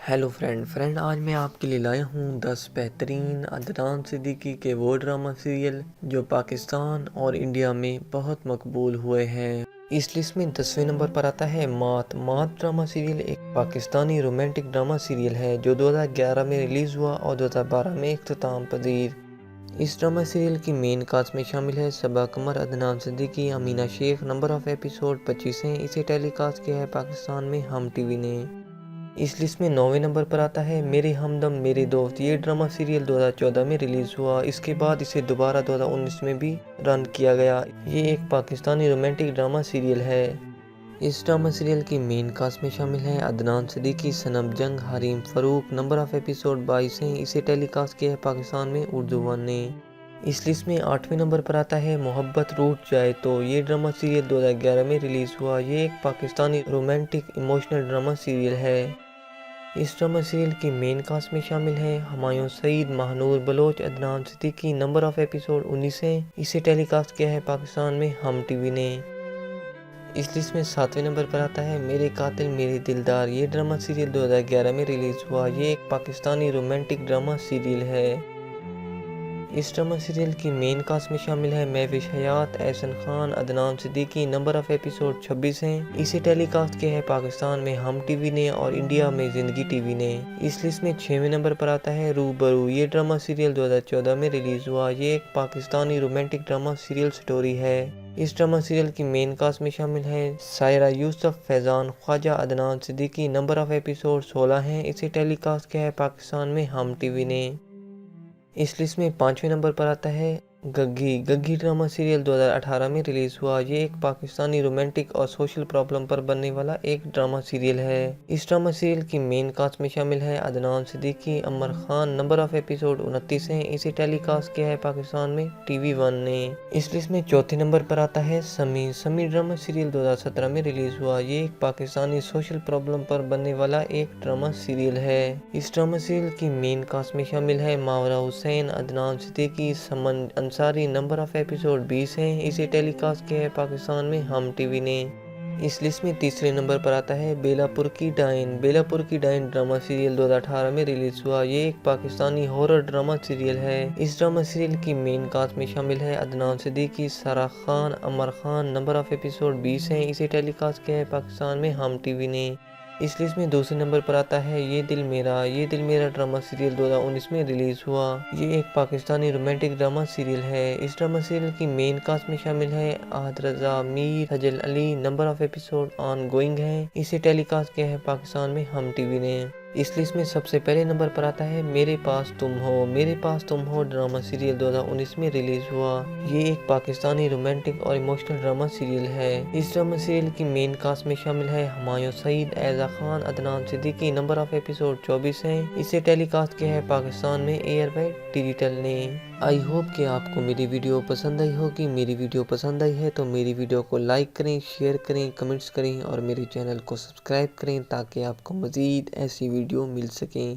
Hello friend آج میں آپ کے لیے لایا ہوں 10 بہترین عدنان صدیقی کے وہ ڈرامہ سیریل جو پاکستان اور انڈیا میں بہت مقبول ہوئے ہیں۔ اس لسٹ میں 10ویں نمبر پر آتا ہے مات ڈرامہ سیریل ایک پاکستانی رومانٹک ڈرامہ سیریل ہے جو 2011 میں ریلیز ہوا اور 2012 میں اختتام پذیر۔ اس ڈرامہ سیریل کی مین کاسٹ میں شامل ہے صبا قمر، عدنان صدیقی، امینہ شیخ۔ نمبر آف ایپیسوڈ 25 ہیں۔ اسے ٹیلی کاسٹ کیا ہے پاکستان میں ہم ٹی وی نے۔ اس لسٹ میں 9ویں نمبر پر آتا ہے میرے ہمدم میرے دوست۔ یہ ڈرامہ سیریل 2014 میں ریلیز ہوا، اس کے بعد اسے دوبارہ 2019 میں بھی رن کیا گیا۔ یہ ایک پاکستانی رومانٹک ڈرامہ سیریل ہے۔ اس ڈرامہ سیریل کی مین کاسٹ میں شامل ہیں عدنان صدیقی، صنم جنگ، حریم فاروق۔ نمبر آف ایپیسوڈ 22 ہیں۔ اسے ٹیلی کاسٹ کیا ہے پاکستان میں اردو ون نے۔ اس لسٹ میں 8ویں نمبر پر آتا ہے محبت روٹھ جائے تو۔ یہ ڈرامہ سیریل 2011 میں ریلیز ہوا۔ یہ ایک Pakistani romantic emotional drama serial ہے۔ اس ڈرامہ سیریل کی مین کاسٹ میں شامل ہیں Humayun Saeed, Mahnoor Baloch, Adnan Siddiqui. Number of episode 19 ہیں۔ اسے ٹیلی کاسٹ کیا ہے پاکستان میں ہم ٹی وی نے۔ اس لسٹ میں 7ویں نمبر پر آتا ہے میرے قاتل میرے دلدار۔ یہ ڈرامہ سیریل 2011 میں ریلیز ہوا۔ یہ ایک پاکستانی رومانٹک ڈرامہ سیریل ہے۔ اس ڈرامہ سیریل کی مین کاسٹ میں شامل ہے Mehwish Hayat, Ahsan Khan, Adnan Siddiqui. Number of episode 26 ہیں۔ اسے ٹیلی کاسٹ کیا ہے پاکستان میں ہم ٹی وی نے اور انڈیا میں زندگی ٹی وی نے۔ اس لسٹ میں 6ویں نمبر پر آتا ہے روبرو۔ یہ ڈرامہ سیریل 2014 میں ریلیز ہوا۔ یہ ایک Pakistani romantic drama serial story ہے۔ اس ڈرامہ سیریل کی مین کاسٹ میں شامل ہیں Saira Yousuf, Faizan Khawaja, Adnan Siddiqui. Number of episode 16 ہیں۔ اسے ٹیلی کاسٹ کیا ہے پاکستان میں ہم ٹی وی نے۔ اس لسٹ میں 5ویں نمبر پر آتا ہے گگی ڈرامہ سیریل 2018 میں ریلیز ہوا۔ یہ ایک پاکستانی رومانٹک اور سوشل پرابلم پر بننے والا ایک ڈرامہ سیریل ہے۔ اس ڈرامہ سیریل کی مین کاسٹ میں شامل ہے عدنان صدیقی، عمر خان۔ نمبر آف ایپیسوڈ 29 ہیں۔ اسے ٹیلی کاسٹ کیا ہے پاکستان میں ٹی وی ون نے۔ اس لسٹ میں 4تھے نمبر پر آتا ہے سمی ڈرامہ سیریل 2017 میں ریلیز ہوا۔ یہ ایک پاکستانی سوشل پرابلم پر بننے والا ایک ڈرامہ سیریل ہے۔ اس ڈرامہ سیریل کی مین کاسٹ میں شامل ہے ماورا حسین، عدنان صدیقی، سمن انصاری۔ نمبر آف ایپیسوڈ 20 ہیں۔ اسے ٹیلی کاسٹ کیا ہے پاکستان میں ہم ٹی وی نے۔ اس لسٹ میں 3رے نمبر پر آتا ہے بیلا پور کی ڈائن۔ بیلا پور کی ڈائن ڈرامہ سیریل 2018 میں ریلیز ہوا۔ یہ ایک پاکستانی ہارر ڈرامہ سیریل ہے۔ اس ڈرامہ سیریل کی مین کاسٹ میں شامل ہے عدنان صدیقی، سارا خان، عمر خان۔ نمبر آف ایپیسوڈ 20 ہیں۔ اسے ٹیلی کاسٹ کیا ہے پاکستان میں ہم ٹی وی نے۔ اس لسٹ میں 2 نمبر پر آتا ہے یہ دل میرا۔ یہ دل میرا ڈرامہ سیریل 2019 میں ریلیز ہوا۔ یہ ایک پاکستانی رومانٹک ڈرامہ سیریل ہے۔ اس ڈرامہ سیریل کی مین کاسٹ میں شامل ہے Ahad Raza, Mir, Sajal Ali. Number of episode on going ہیں۔ اسے ٹیلی کاسٹ کیا ہے پاکستان میں ہم ٹی وی نے۔ اس لسٹ میں سب سے پہلے نمبر پر آتا ہے میرے پاس تم ہو۔ میرے پاس تم ہو ڈرامہ سیریل 2019 میں ریلیز ہوا۔ یہ ایک پاکستانی رومانٹک اور ایموشنل ڈرامہ سیریل ہے۔ اس ڈرامہ سیریل کی مین کاسٹ میں شامل ہے Humayun Saeed, Ayeza Khan, Adnan Siddiqui. Number of episode 24 ہیں۔ اسے ٹیلی کاسٹ کیا ہے پاکستان میں ایئر بائی ڈیجیٹل نے۔ آئی ہوپ کہ آپ کو میری ویڈیو پسند آئی ہوگی۔ میری ویڈیو پسند آئی ہے تو میری ویڈیو کو لائک کریں، شیئر کریں، کمنٹس کریں اور میرے چینل کو سبسکرائب کریں تاکہ آپ کو مزید ایسی ویڈیو مل سکیں۔